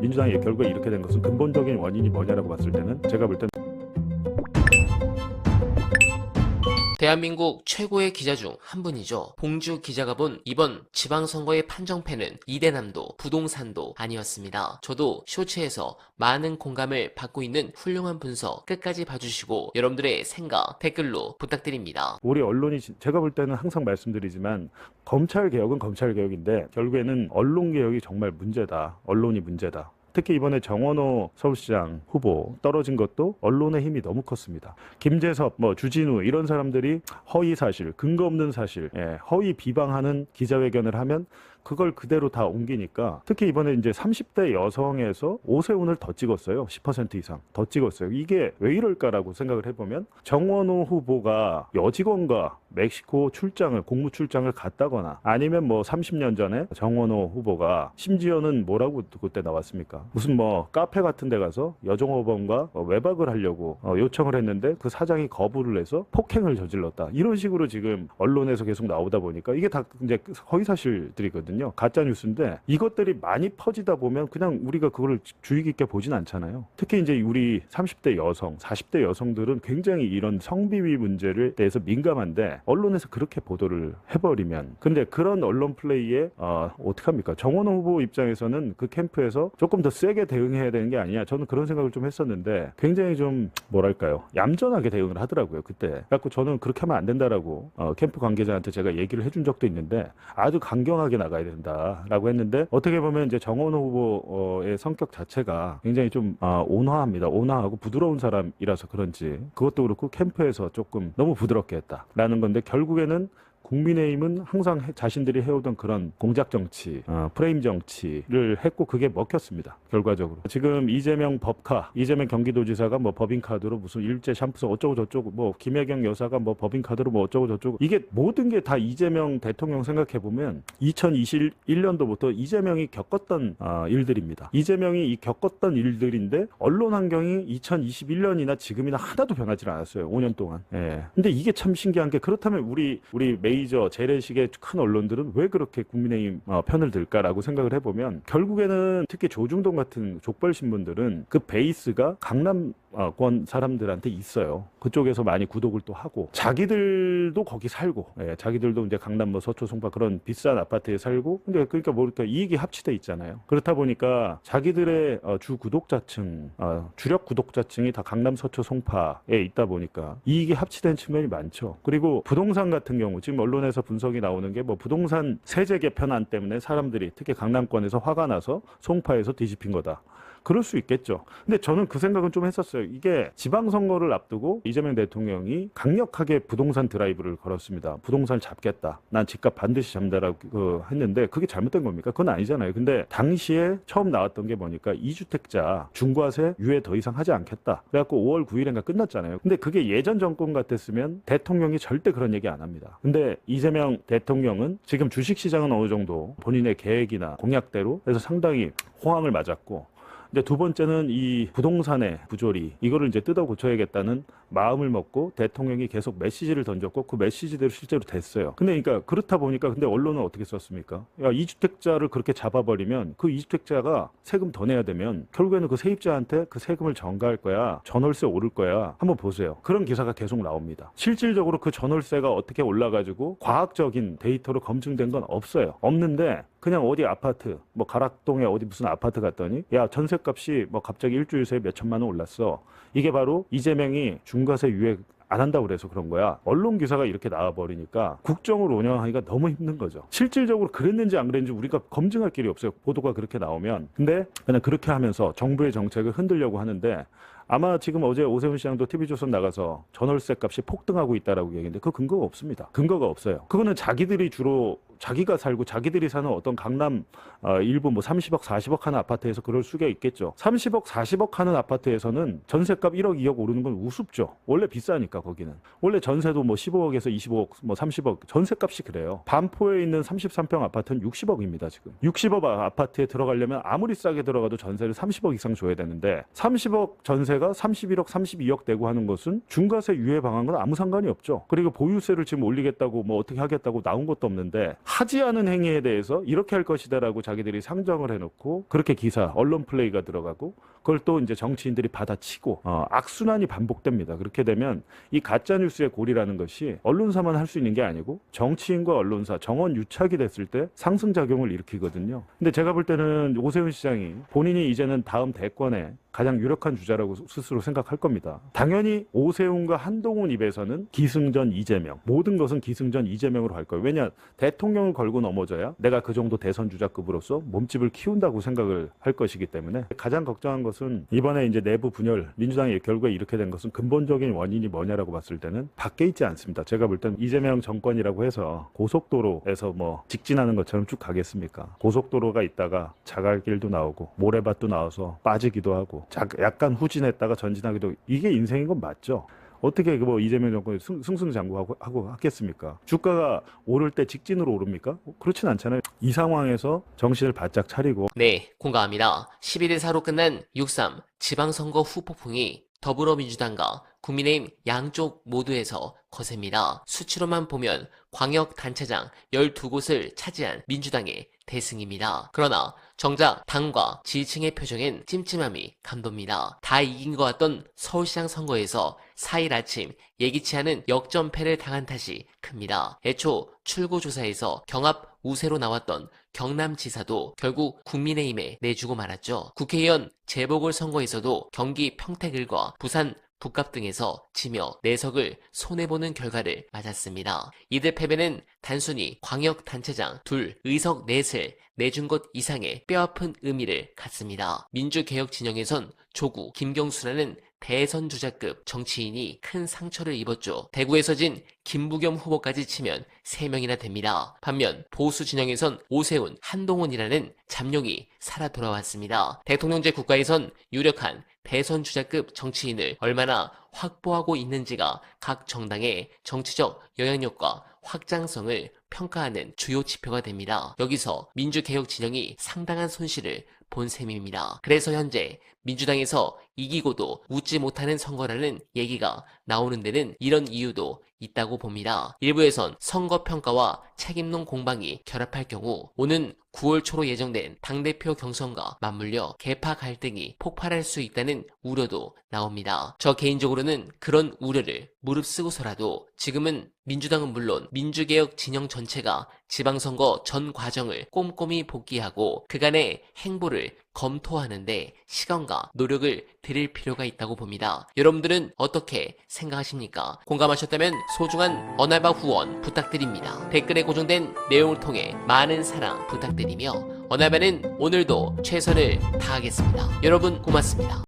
민주당의 결과가 이렇게 된 것은 근본적인 원인이 뭐냐라고 봤을 때는 제가 볼 때는 대한민국 최고의 기자 중 한 분이죠. 봉주 기자가 본 이번 지방선거의 판정패는 이대남도 부동산도 아니었습니다. 저도 쇼츠에서 많은 공감을 받고 있는 훌륭한 분석 끝까지 봐주시고 여러분들의 생각 댓글로 부탁드립니다. 우리 언론이 제가 볼 때는 항상 말씀드리지만 검찰개혁은 검찰개혁인데 결국에는 언론개혁이 정말 문제다. 언론이 문제다. 특히 이번에 정원호 서울시장 후보 떨어진 것도 언론의 힘이 너무 컸습니다. 김재섭, 주진우 이런 사람들이 허위 사실, 근거 없는 사실, 허위 비방하는 기자회견을 하면 그걸 그대로 다 옮기니까 특히 이번에 이제 30대 여성에서 오세훈을 더 찍었어요. 10% 이상 더 찍었어요. 이게 왜 이럴까라고 생각을 해보면 정원호 후보가 여직원과 멕시코 출장을 공무 출장을 갔다거나 아니면 30년 전에 정원호 후보가 심지어는 뭐라고 그때 나왔습니까? 무슨 카페 같은 데 가서 여종업원과 외박을 하려고 요청을 했는데 그 사장이 거부를 해서 폭행을 저질렀다. 이런 식으로 지금 언론에서 계속 나오다 보니까 이게 다 이제 허위 사실들이거든요. 가짜 뉴스인데 이것들이 많이 퍼지다 보면 그냥 우리가 그거를 주의 깊게 보진 않잖아요. 특히 이제 우리 30대 여성, 40대 여성들은 굉장히 이런 성비위 문제를 대해서 민감한데 언론에서 그렇게 보도를 해버리면 근데 그런 언론 플레이에 어떡합니까? 정원호 후보 입장에서는 그 캠프에서 조금 더 세게 대응해야 되는 게 아니냐 저는 그런 생각을 좀 했었는데 굉장히 좀 뭐랄까요? 얌전하게 대응을 하더라고요. 그때. 그래갖고 저는 그렇게 하면 안 된다라고 캠프 관계자한테 제가 얘기를 해준 적도 있는데 아주 강경하게 나가야 된다라고 했는데 어떻게 보면 이제 정원호 후보의 성격 자체가 굉장히 좀 온화합니다. 온화하고 부드러운 사람이라서 그런지 그것도 그렇고 캠프에서 조금 너무 부드럽게 했다라는 건데 결국에는 국민의힘은 항상 자신들이 해오던 그런 공작 정치, 프레임 정치를 했고 그게 먹혔습니다. 결과적으로. 지금 이재명 법카, 이재명 경기도지사가 법인카드로 무슨 일제 샴푸소 어쩌고 저쩌고 김혜경 여사가 법인카드로 어쩌고 저쩌고 이게 모든 게 다 이재명 대통령 생각해보면 2021년도부터 이재명이 겪었던 일들입니다. 이재명이 겪었던 일들인데 언론 환경이 2021년이나 지금이나 하나도 변하지 않았어요. 5년 동안. 예. 근데 이게 참 신기한 게 그렇다면 우리 메이저 재래식의 큰 언론들은 왜 그렇게 국민의힘 편을 들까라고 생각을 해보면 결국에는 특히 조중동 같은 족벌 신문들은 그 베이스가 강남권 사람들한테 있어요. 그쪽에서 많이 구독을 또 하고 자기들도 거기 살고 자기들도 이제 강남 서초 송파 그런 비싼 아파트에 살고 근데 그러니까 이익이 합치돼 있잖아요. 그렇다 보니까 자기들의 주 구독자층 주력 구독자층이 다 강남 서초 송파에 있다 보니까 이익이 합치된 측면이 많죠. 그리고 부동산 같은 경우 지금 언론에서 분석이 나오는 게 부동산 세제 개편안 때문에 사람들이 특히 강남권에서 화가 나서 송파에서 뒤집힌 거다. 그럴 수 있겠죠. 근데 저는 그 생각은 좀 했었어요. 이게 지방선거를 앞두고 이재명 대통령이 강력하게 부동산 드라이브를 걸었습니다. 부동산을 잡겠다. 난 집값 반드시 잡는다라고 했는데 그게 잘못된 겁니까? 그건 아니잖아요. 근데 당시에 처음 나왔던 게 뭐니까 2주택자 중과세 유예 더 이상 하지 않겠다. 그래갖고 5월 9일인가 끝났잖아요. 근데 그게 예전 정권 같았으면 대통령이 절대 그런 얘기 안 합니다. 근데 이재명 대통령은 지금 주식시장은 어느 정도 본인의 계획이나 공약대로 해서 상당히 호황을 맞았고 이제 두 번째는 이 부동산의 부조리 이거를 이제 뜯어 고쳐야겠다는 마음을 먹고 대통령이 계속 메시지를 던졌고 그 메시지대로 실제로 됐어요. 근데 그러니까 그렇다 보니까 근데 언론은 어떻게 썼습니까? 야, 2주택자를 그렇게 잡아버리면 그 2주택자가 세금 더 내야 되면 결국에는 그 세입자한테 그 세금을 전가할 거야. 전월세 오를 거야. 한번 보세요. 그런 기사가 계속 나옵니다. 실질적으로 그 전월세가 어떻게 올라가지고 과학적인 데이터로 검증된 건 없어요. 없는데 그냥 어디 아파트 가락동에 어디 무슨 아파트 갔더니 야 전셋값이 갑자기 일주일 새에 몇 천만 원 올랐어. 이게 바로 이재명이 중과세 유예 안 한다고 그래서 그런 거야. 언론 기사가 이렇게 나와버리니까 국정을 운영하기가 너무 힘든 거죠. 실질적으로 그랬는지 안 그랬는지 우리가 검증할 길이 없어요. 보도가 그렇게 나오면. 근데 그냥 그렇게 하면서 정부의 정책을 흔들려고 하는데 아마 지금 어제 오세훈 시장도 TV조선 나가서 전월세 값이 폭등하고 있다라고 얘기했는데 그 근거가 없습니다. 근거가 없어요. 그거는 자기들이 주로 자기가 살고 자기들이 사는 어떤 강남 일부 30억 40억 하는 아파트에서 그럴 수가 있겠죠. 30억 40억 하는 아파트에서는 전세값 1억 2억 오르는 건 우습죠. 원래 비싸니까 거기는. 원래 전세도 15억에서 25억 30억 전세값이 그래요. 반포에 있는 33평 아파트는 60억입니다 지금. 60억 아파트에 들어가려면 아무리 싸게 들어가도 전세를 30억 이상 줘야 되는데 30억 전세가 31억 32억 되고 하는 것은 중과세 유예 방안과 아무 상관이 없죠. 그리고 보유세를 지금 올리겠다고 어떻게 하겠다고 나온 것도 없는데 하지 않은 행위에 대해서 이렇게 할 것이다라고 자기들이 상정을 해놓고 그렇게 기사, 언론 플레이가 들어가고 그걸 또 이제 정치인들이 받아치고 악순환이 반복됩니다. 그렇게 되면 이 가짜 뉴스의 고리라는 것이 언론사만 할 수 있는 게 아니고 정치인과 언론사, 정원 유착이 됐을 때 상승작용을 일으키거든요. 근데 제가 볼 때는 오세훈 시장이 본인이 이제는 다음 대권에 가장 유력한 주자라고 스스로 생각할 겁니다. 당연히 오세훈과 한동훈 입에서는 기승전 이재명, 모든 것은 기승전 이재명으로 할 거예요. 왜냐, 대통령을 걸고 넘어져야 내가 그 정도 대선 주자급으로서 몸집을 키운다고 생각을 할 것이기 때문에 가장 걱정한 것은 이번에 이제 내부 분열, 민주당이 결국에 이렇게 된 것은 근본적인 원인이 뭐냐라고 봤을 때는 밖에 있지 않습니다. 제가 볼 때는 이재명 정권이라고 해서 고속도로에서 뭐 직진하는 것처럼 쭉 가겠습니까? 고속도로가 있다가 자갈길도 나오고 모래밭도 나와서 빠지기도 하고 약간 후진했다가 전진하기도, 이게 인생인 건 맞죠? 어떻게 뭐 이재명 정권이 승승장구하고 하겠습니까? 주가가 오를 때 직진으로 오릅니까? 그렇진 않잖아요. 이 상황에서 정신을 바짝 차리고. 네, 공감합니다. 11대 4로 끝난 6.3 지방선거 후폭풍이 더불어민주당과 국민의힘 양쪽 모두에서 거셉니다. 수치로만 보면 광역단체장 12곳을 차지한 민주당의 대승입니다. 그러나 정작 당과 지지층의 표정엔 찜찜함이 감돕니다. 다 이긴 것 같던 서울시장 선거에서 4일 아침 예기치 않은 역전패를 당한 탓이 큽니다. 애초 출구조사에서 경합 우세로 나왔던 경남지사도 결국 국민의힘에 내주고 말았죠. 국회의원 재보궐선거에서도 경기 평택을과 부산 북갑 등에서 지며 내석을 손해보는 결과를 맞았습니다. 이들 패배는 단순히 광역단체장 둘, 의석 넷을 내준 것 이상의 뼈아픈 의미를 갖습니다. 민주개혁 진영에선 조국, 김경수라는 대선 주자급 정치인이 큰 상처를 입었죠. 대구에서 진 김부겸 후보까지 치면 3명이나 됩니다. 반면 보수 진영에선 오세훈, 한동훈이라는 잠룡이 살아 돌아왔습니다. 대통령제 국가에선 유력한 대선 주자급 정치인을 얼마나 확보하고 있는지가 각 정당의 정치적 영향력과 확장성을 평가하는 주요 지표가 됩니다. 여기서 민주개혁 진영이 상당한 손실을 본 셈입니다. 그래서 현재 민주당에서 이기고도 웃지 못하는 선거라는 얘기가 나오는 데는 이런 이유도 있다고 봅니다. 일부에선 선거평가와 책임론 공방이 결합할 경우 오는 9월 초로 예정된 당대표 경선과 맞물려 계파 갈등이 폭발할 수 있다는 우려도 나옵니다. 저 개인적으로는 그런 우려를 무릅쓰고서라도 지금은 민주당은 물론 민주개혁 진영 전체가 지방선거 전 과정을 꼼꼼히 복기하고 그간의 행보를 검토하는데 시간과 노력을 들일 필요가 있다고 봅니다. 여러분들은 어떻게 생각하십니까? 공감하셨다면 소중한 언알바 후원 부탁드립니다. 댓글에 고정된 내용을 통해 많은 사랑 부탁드리며 언알바는 오늘도 최선을 다하겠습니다. 여러분 고맙습니다.